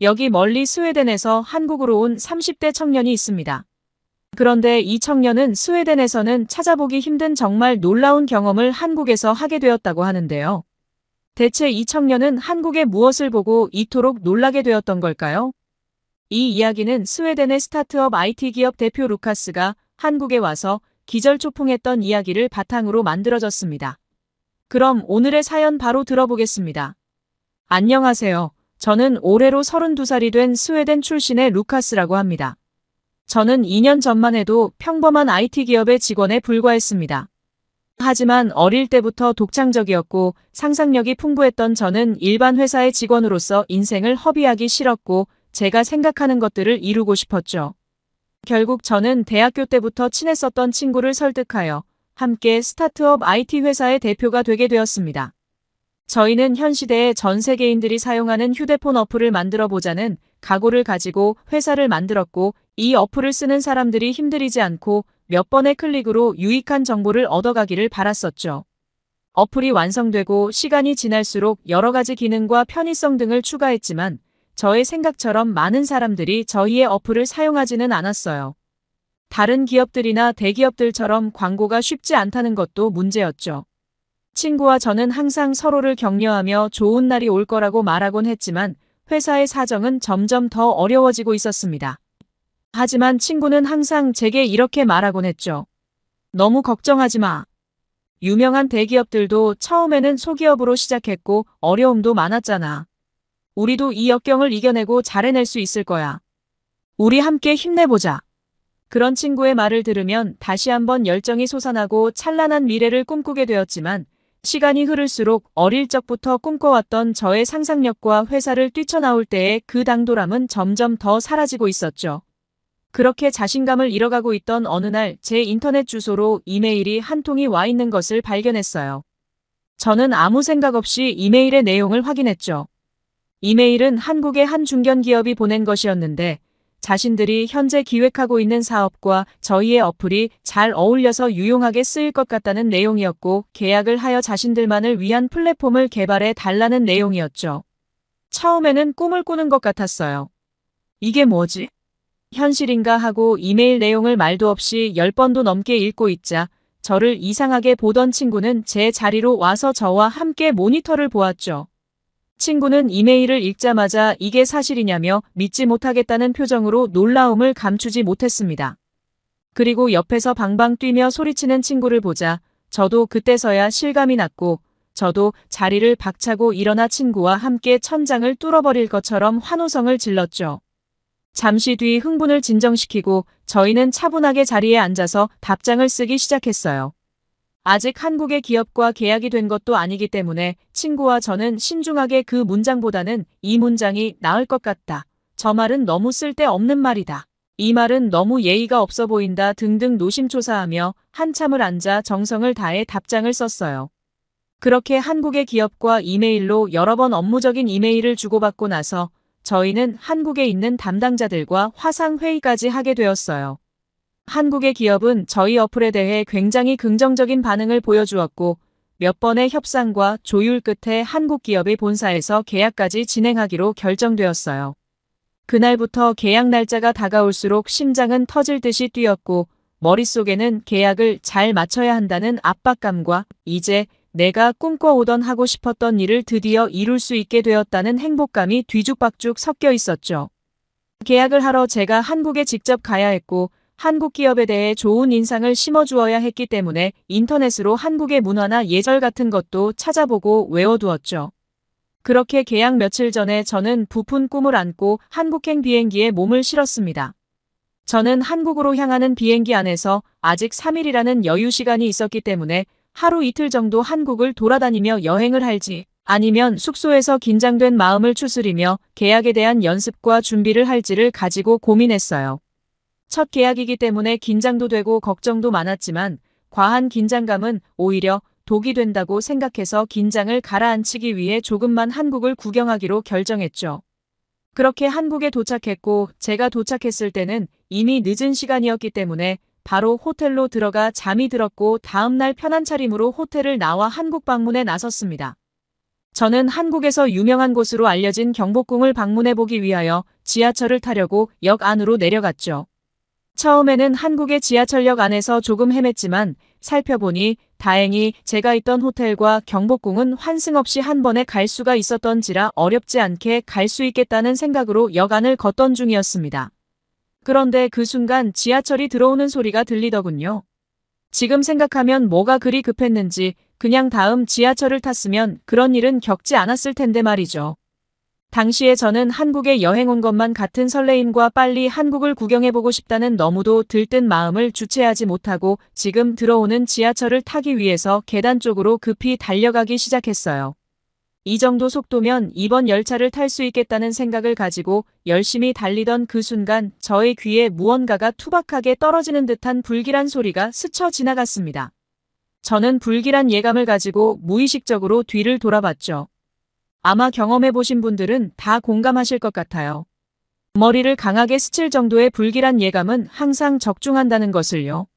여기 멀리 스웨덴에서 한국으로 온 30대 청년이 있습니다. 그런데 이 청년은 스웨덴에서는 찾아보기 힘든 정말 놀라운 경험을 한국에서 하게 되었다고 하는데요. 대체 이 청년은 한국의 무엇을 보고 이토록 놀라게 되었던 걸까요? 이 이야기는 스웨덴의 스타트업 IT 기업 대표 루카스가 한국에 와서 기절초풍했던 이야기를 바탕으로 만들어졌습니다. 그럼 오늘의 사연 바로 들어보겠습니다. 안녕하세요. 저는 올해로 32살이 된 스웨덴 출신의 루카스라고 합니다. 저는 2년 전만 해도 평범한 IT 기업의 직원에 불과했습니다. 하지만 어릴 때부터 독창적이었고 상상력이 풍부했던 저는 일반 회사의 직원으로서 인생을 허비하기 싫었고 제가 생각하는 것들을 이루고 싶었죠. 결국 저는 대학교 때부터 친했었던 친구를 설득하여 함께 스타트업 IT 회사의 대표가 되게 되었습니다. 저희는 현 시대에 전 세계인들이 사용하는 휴대폰 어플을 만들어 보자는 각오를 가지고 회사를 만들었고 이 어플을 쓰는 사람들이 힘들이지 않고 몇 번의 클릭으로 유익한 정보를 얻어가기를 바랐었죠. 어플이 완성되고 시간이 지날수록 여러 가지 기능과 편의성 등을 추가했지만 저의 생각처럼 많은 사람들이 저희의 어플을 사용하지는 않았어요. 다른 기업들이나 대기업들처럼 광고가 쉽지 않다는 것도 문제였죠. 친구와 저는 항상 서로를 격려하며 좋은 날이 올 거라고 말하곤 했지만 회사의 사정은 점점 더 어려워지고 있었습니다. 하지만 친구는 항상 제게 이렇게 말하곤 했죠. 너무 걱정하지 마. 유명한 대기업들도 처음에는 소기업으로 시작했고 어려움도 많았잖아. 우리도 이 역경을 이겨내고 잘 해낼 수 있을 거야. 우리 함께 힘내보자. 그런 친구의 말을 들으면 다시 한번 열정이 솟아나고 찬란한 미래를 꿈꾸게 되었지만 시간이 흐를수록 어릴 적부터 꿈꿔왔던 저의 상상력과 회사를 뛰쳐나올 때의 그 당돌함은 점점 더 사라지고 있었죠. 그렇게 자신감을 잃어가고 있던 어느 날 제 인터넷 주소로 이메일이 한 통이 와 있는 것을 발견했어요. 저는 아무 생각 없이 이메일의 내용을 확인했죠. 이메일은 한국의 한 중견기업이 보낸 것이었는데 자신들이 현재 기획하고 있는 사업과 저희의 어플이 잘 어울려서 유용하게 쓰일 것 같다는 내용이었고 계약을 하여 자신들만을 위한 플랫폼을 개발해 달라는 내용이었죠. 처음에는 꿈을 꾸는 것 같았어요. 이게 뭐지? 현실인가 하고 이메일 내용을 말도 없이 10번도 넘게 읽고 있자 저를 이상하게 보던 친구는 제 자리로 와서 저와 함께 모니터를 보았죠. 친구는 이메일을 읽자마자 이게 사실이냐며 믿지 못하겠다는 표정으로 놀라움을 감추지 못했습니다. 그리고 옆에서 방방 뛰며 소리치는 친구를 보자 저도 그때서야 실감이 났고 저도 자리를 박차고 일어나 친구와 함께 천장을 뚫어버릴 것처럼 환호성을 질렀죠. 잠시 뒤 흥분을 진정시키고 저희는 차분하게 자리에 앉아서 답장을 쓰기 시작했어요. 아직 한국의 기업과 계약이 된 것도 아니기 때문에 친구와 저는 신중하게 그 문장보다는 이 문장이 나을 것 같다. 저 말은 너무 쓸데없는 말이다. 이 말은 너무 예의가 없어 보인다 등등 노심초사하며 한참을 앉아 정성을 다해 답장을 썼어요. 그렇게 한국의 기업과 이메일로 여러 번 업무적인 이메일을 주고받고 나서 저희는 한국에 있는 담당자들과 화상회의까지 하게 되었어요. 한국의 기업은 저희 어플에 대해 굉장히 긍정적인 반응을 보여주었고 몇 번의 협상과 조율 끝에 한국 기업의 본사에서 계약까지 진행하기로 결정되었어요. 그날부터 계약 날짜가 다가올수록 심장은 터질 듯이 뛰었고 머릿속에는 계약을 잘 맞춰야 한다는 압박감과 이제 내가 꿈꿔오던 하고 싶었던 일을 드디어 이룰 수 있게 되었다는 행복감이 뒤죽박죽 섞여 있었죠. 계약을 하러 제가 한국에 직접 가야 했고 한국 기업에 대해 좋은 인상을 심어주어야 했기 때문에 인터넷으로 한국의 문화나 예절 같은 것도 찾아보고 외워두었죠. 그렇게 계약 며칠 전에 저는 부푼 꿈을 안고 한국행 비행기에 몸을 실었습니다. 저는 한국으로 향하는 비행기 안에서 아직 3일이라는 여유 시간이 있었기 때문에 하루 이틀 정도 한국을 돌아다니며 여행을 할지 아니면 숙소에서 긴장된 마음을 추스리며 계약에 대한 연습과 준비를 할지를 가지고 고민했어요. 첫 계약이기 때문에 긴장도 되고 걱정도 많았지만 과한 긴장감은 오히려 독이 된다고 생각해서 긴장을 가라앉히기 위해 조금만 한국을 구경하기로 결정했죠. 그렇게 한국에 도착했고 제가 도착했을 때는 이미 늦은 시간이었기 때문에 바로 호텔로 들어가 잠이 들었고 다음날 편한 차림으로 호텔을 나와 한국 방문에 나섰습니다. 저는 한국에서 유명한 곳으로 알려진 경복궁을 방문해보기 위하여 지하철을 타려고 역 안으로 내려갔죠. 처음에는 한국의 지하철역 안에서 조금 헤맸지만 살펴보니 다행히 제가 있던 호텔과 경복궁은 환승 없이 한 번에 갈 수가 있었던지라 어렵지 않게 갈 수 있겠다는 생각으로 역 안을 걷던 중이었습니다. 그런데 그 순간 지하철이 들어오는 소리가 들리더군요. 지금 생각하면 뭐가 그리 급했는지 그냥 다음 지하철을 탔으면 그런 일은 겪지 않았을 텐데 말이죠. 당시에 저는 한국에 여행 온 것만 같은 설레임과 빨리 한국을 구경해보고 싶다는 너무도 들뜬 마음을 주체하지 못하고 지금 들어오는 지하철을 타기 위해서 계단 쪽으로 급히 달려가기 시작했어요. 이 정도 속도면 이번 열차를 탈 수 있겠다는 생각을 가지고 열심히 달리던 그 순간 저의 귀에 무언가가 투박하게 떨어지는 듯한 불길한 소리가 스쳐 지나갔습니다. 저는 불길한 예감을 가지고 무의식적으로 뒤를 돌아봤죠. 아마 경험해보신 분들은 다 공감하실 것 같아요. 머리를 강하게 스칠 정도의 불길한 예감은 항상 적중한다는 것을요.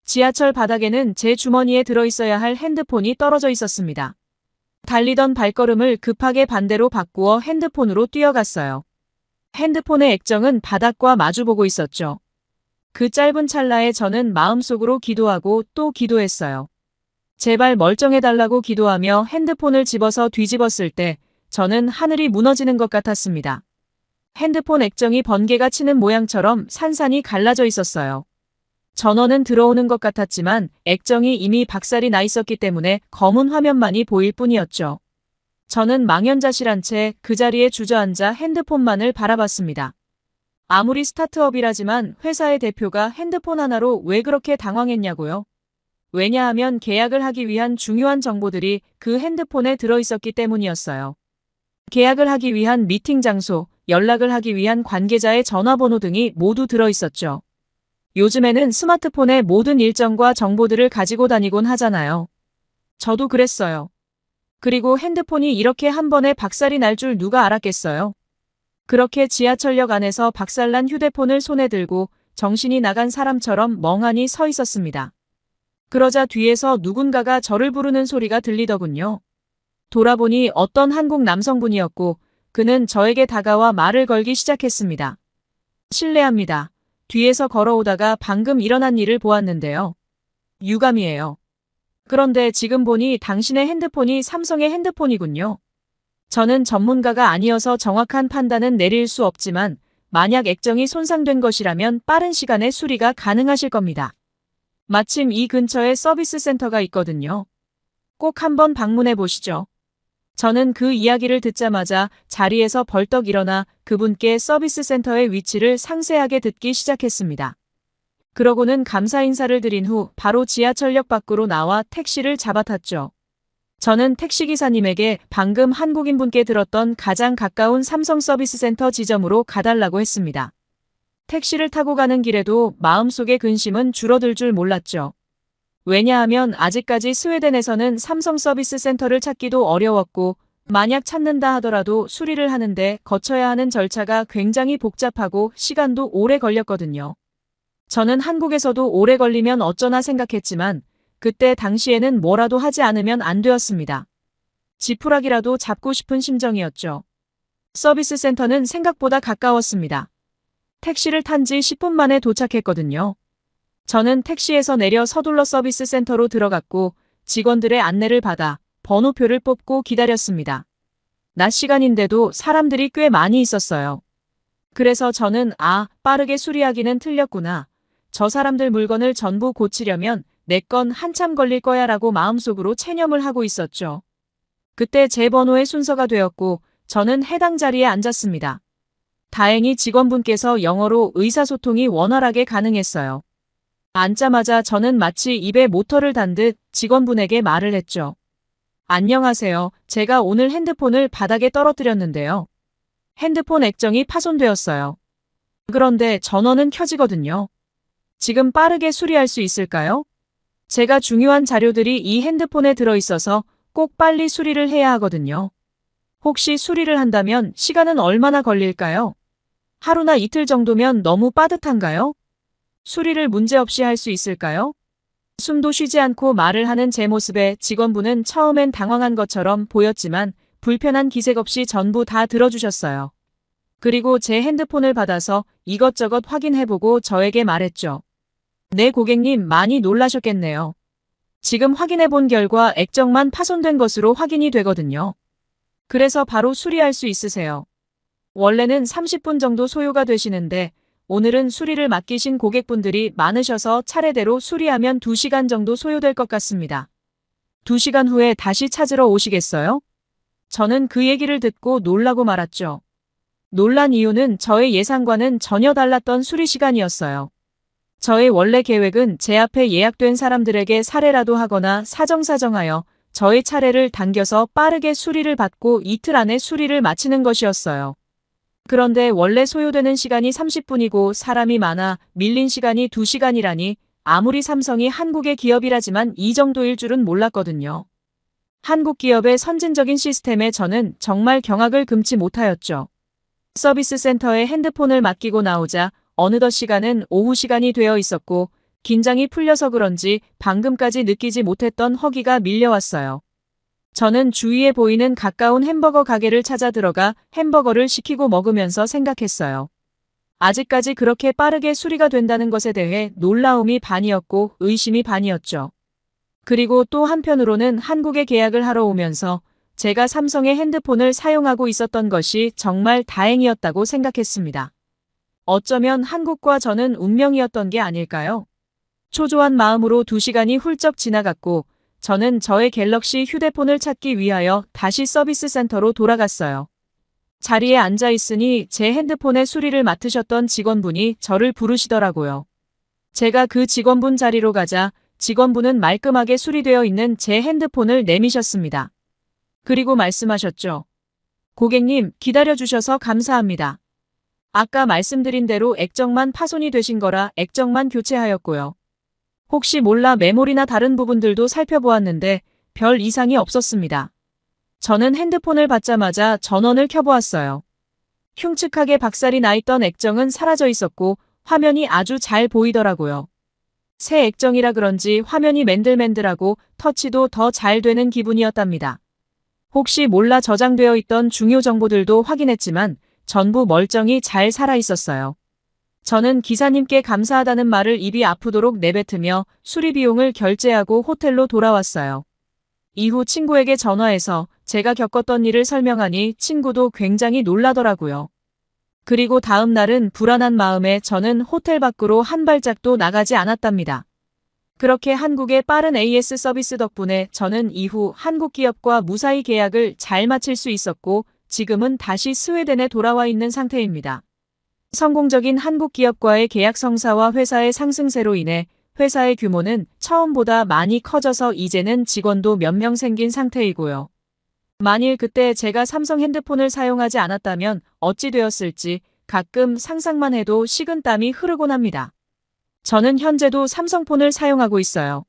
지하철 바닥에는 제 주머니에 들어있어야 할 핸드폰이 떨어져 있었습니다. 달리던 발걸음을 급하게 반대로 바꾸어 핸드폰으로 뛰어갔어요. 핸드폰의 액정은 바닥과 마주보고 있었죠. 그 짧은 찰나에 저는 마음속으로 기도하고 또 기도했어요. 제발 멀쩡해달라고 기도하며 핸드폰을 집어서 뒤집었을 때 저는 하늘이 무너지는 것 같았습니다. 핸드폰 액정이 번개가 치는 모양처럼 산산이 갈라져 있었어요. 전원은 들어오는 것 같았지만 액정이 이미 박살이 나 있었기 때문에 검은 화면만이 보일 뿐이었죠. 저는 망연자실한 채 그 자리에 주저앉아 핸드폰만을 바라봤습니다. 아무리 스타트업이라지만 회사의 대표가 핸드폰 하나로 왜 그렇게 당황했냐고요? 왜냐하면 계약을 하기 위한 중요한 정보들이 그 핸드폰에 들어있었기 때문이었어요. 계약을 하기 위한 미팅 장소, 연락을 하기 위한 관계자의 전화번호 등이 모두 들어있었죠. 요즘에는 스마트폰에 모든 일정과 정보들을 가지고 다니곤 하잖아요. 저도 그랬어요. 그리고 핸드폰이 이렇게 한 번에 박살이 날 줄 누가 알았겠어요? 그렇게 지하철역 안에서 박살난 휴대폰을 손에 들고 정신이 나간 사람처럼 멍하니 서 있었습니다. 그러자 뒤에서 누군가가 저를 부르는 소리가 들리더군요. 돌아보니 어떤 한국 남성분이었고 그는 저에게 다가와 말을 걸기 시작했습니다. 실례합니다. 뒤에서 걸어오다가 방금 일어난 일을 보았는데요. 유감이에요. 그런데 지금 보니 당신의 핸드폰이 삼성의 핸드폰이군요. 저는 전문가가 아니어서 정확한 판단은 내릴 수 없지만 만약 액정이 손상된 것이라면 빠른 시간에 수리가 가능하실 겁니다. 마침 이 근처에 서비스 센터가 있거든요. 꼭 한번 방문해 보시죠. 저는 그 이야기를 듣자마자 자리에서 벌떡 일어나 그분께 서비스 센터의 위치를 상세하게 듣기 시작했습니다. 그러고는 감사 인사를 드린 후 바로 지하철역 밖으로 나와 택시를 잡아탔죠. 저는 택시기사님에게 방금 한국인분께 들었던 가장 가까운 삼성 서비스 센터 지점으로 가달라고 했습니다. 택시를 타고 가는 길에도 마음속의 근심은 줄어들 줄 몰랐죠. 왜냐하면 아직까지 스웨덴에서는 삼성 서비스 센터를 찾기도 어려웠고 만약 찾는다 하더라도 수리를 하는데 거쳐야 하는 절차가 굉장히 복잡하고 시간도 오래 걸렸거든요. 저는 한국에서도 오래 걸리면 어쩌나 생각했지만 그때 당시에는 뭐라도 하지 않으면 안 되었습니다. 지푸라기라도 잡고 싶은 심정이었죠. 서비스 센터는 생각보다 가까웠습니다. 택시를 탄 지 10분 만에 도착했거든요. 저는 택시에서 내려 서둘러 서비스 센터로 들어갔고 직원들의 안내를 받아 번호표를 뽑고 기다렸습니다. 낮 시간인데도 사람들이 꽤 많이 있었어요. 그래서 저는 빠르게 수리하기는 틀렸구나. 저 사람들 물건을 전부 고치려면 내 건 한참 걸릴 거야 라고 마음속으로 체념을 하고 있었죠. 그때 제 번호의 순서가 되었고 저는 해당 자리에 앉았습니다. 다행히 직원분께서 영어로 의사소통이 원활하게 가능했어요. 앉자마자 저는 마치 입에 모터를 단 듯 직원분에게 말을 했죠. 안녕하세요. 제가 오늘 핸드폰을 바닥에 떨어뜨렸는데요. 핸드폰 액정이 파손되었어요. 그런데 전원은 켜지거든요. 지금 빠르게 수리할 수 있을까요? 제가 중요한 자료들이 이 핸드폰에 들어있어서 꼭 빨리 수리를 해야 하거든요. 혹시 수리를 한다면 시간은 얼마나 걸릴까요? 하루나 이틀 정도면 너무 빠듯한가요? 수리를 문제없이 할 수 있을까요? 숨도 쉬지 않고 말을 하는 제 모습에 직원분은 처음엔 당황한 것처럼 보였지만 불편한 기색 없이 전부 다 들어주셨어요. 그리고 제 핸드폰을 받아서 이것저것 확인해보고 저에게 말했죠. 네, 고객님 많이 놀라셨겠네요. 지금 확인해본 결과 액정만 파손된 것으로 확인이 되거든요. 그래서 바로 수리할 수 있으세요. 원래는 30분 정도 소요가 되시는데 오늘은 수리를 맡기신 고객분들이 많으셔서 차례대로 수리하면 2시간 정도 소요될 것 같습니다. 2시간 후에 다시 찾으러 오시겠어요? 저는 그 얘기를 듣고 놀라고 말았죠. 놀란 이유는 저의 예상과는 전혀 달랐던 수리 시간이었어요. 저의 원래 계획은 제 앞에 예약된 사람들에게 사례라도 하거나 사정사정하여 저의 차례를 당겨서 빠르게 수리를 받고 이틀 안에 수리를 마치는 것이었어요. 그런데 원래 소요되는 시간이 30분이고 사람이 많아 밀린 시간이 2시간이라니 아무리 삼성이 한국의 기업이라지만 이 정도일 줄은 몰랐거든요. 한국 기업의 선진적인 시스템에 저는 정말 경악을 금치 못하였죠. 서비스 센터에 핸드폰을 맡기고 나오자 어느덧 시간은 오후 시간이 되어 있었고 긴장이 풀려서 그런지 방금까지 느끼지 못했던 허기가 밀려왔어요. 저는 주위에 보이는 가까운 햄버거 가게를 찾아 들어가 햄버거를 시키고 먹으면서 생각했어요. 아직까지 그렇게 빠르게 수리가 된다는 것에 대해 놀라움이 반이었고 의심이 반이었죠. 그리고 또 한편으로는 한국에 계약을 하러 오면서 제가 삼성의 핸드폰을 사용하고 있었던 것이 정말 다행이었다고 생각했습니다. 어쩌면 한국과 저는 운명이었던 게 아닐까요? 초조한 마음으로 2시간이 훌쩍 지나갔고 저는 저의 갤럭시 휴대폰을 찾기 위하여 다시 서비스 센터로 돌아갔어요. 자리에 앉아 있으니 제 핸드폰의 수리를 맡으셨던 직원분이 저를 부르시더라고요. 제가 그 직원분 자리로 가자 직원분은 말끔하게 수리되어 있는 제 핸드폰을 내미셨습니다. 그리고 말씀하셨죠. 고객님, 기다려주셔서 감사합니다. 아까 말씀드린 대로 액정만 파손이 되신 거라 액정만 교체하였고요. 혹시 몰라 메모리나 다른 부분들도 살펴보았는데 별 이상이 없었습니다. 저는 핸드폰을 받자마자 전원을 켜보았어요. 흉측하게 박살이 나 있던 액정은 사라져 있었고 화면이 아주 잘 보이더라고요. 새 액정이라 그런지 화면이 맨들맨들하고 터치도 더 잘 되는 기분이었답니다. 혹시 몰라 저장되어 있던 중요 정보들도 확인했지만 전부 멀쩡히 잘 살아 있었어요. 저는 기사님께 감사하다는 말을 입이 아프도록 내뱉으며 수리 비용을 결제하고 호텔로 돌아왔어요. 이후 친구에게 전화해서 제가 겪었던 일을 설명하니 친구도 굉장히 놀라더라고요. 그리고 다음 날은 불안한 마음에 저는 호텔 밖으로 한 발짝도 나가지 않았답니다. 그렇게 한국의 빠른 AS 서비스 덕분에 저는 이후 한국 기업과 무사히 계약을 잘 마칠 수 있었고 지금은 다시 스웨덴에 돌아와 있는 상태입니다. 성공적인 한국 기업과의 계약 성사와 회사의 상승세로 인해 회사의 규모는 처음보다 많이 커져서 이제는 직원도 몇 명 생긴 상태이고요. 만일 그때 제가 삼성 핸드폰을 사용하지 않았다면 어찌 되었을지 가끔 상상만 해도 식은땀이 흐르곤 합니다. 저는 현재도 삼성폰을 사용하고 있어요.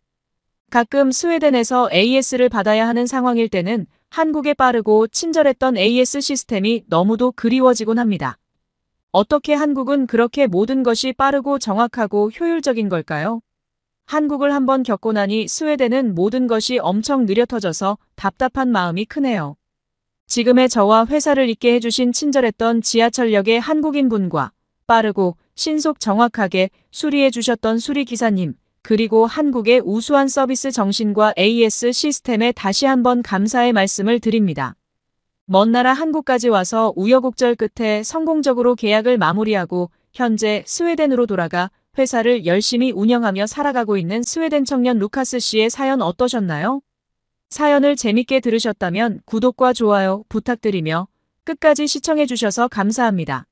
가끔 스웨덴에서 AS를 받아야 하는 상황일 때는 한국의 빠르고 친절했던 AS 시스템이 너무도 그리워지곤 합니다. 어떻게 한국은 그렇게 모든 것이 빠르고 정확하고 효율적인 걸까요? 한국을 한번 겪고 나니 스웨덴은 모든 것이 엄청 느려 터져서 답답한 마음이 크네요. 지금의 저와 회사를 있게 해주신 친절했던 지하철역의 한국인분과 빠르고 신속 정확하게 수리해 주셨던 수리기사님, 그리고 한국의 우수한 서비스 정신과 AS 시스템에 다시 한번 감사의 말씀을 드립니다. 먼 나라 한국까지 와서 우여곡절 끝에 성공적으로 계약을 마무리하고 현재 스웨덴으로 돌아가 회사를 열심히 운영하며 살아가고 있는 스웨덴 청년 루카스 씨의 사연 어떠셨나요? 사연을 재밌게 들으셨다면 구독과 좋아요 부탁드리며 끝까지 시청해 주셔서 감사합니다.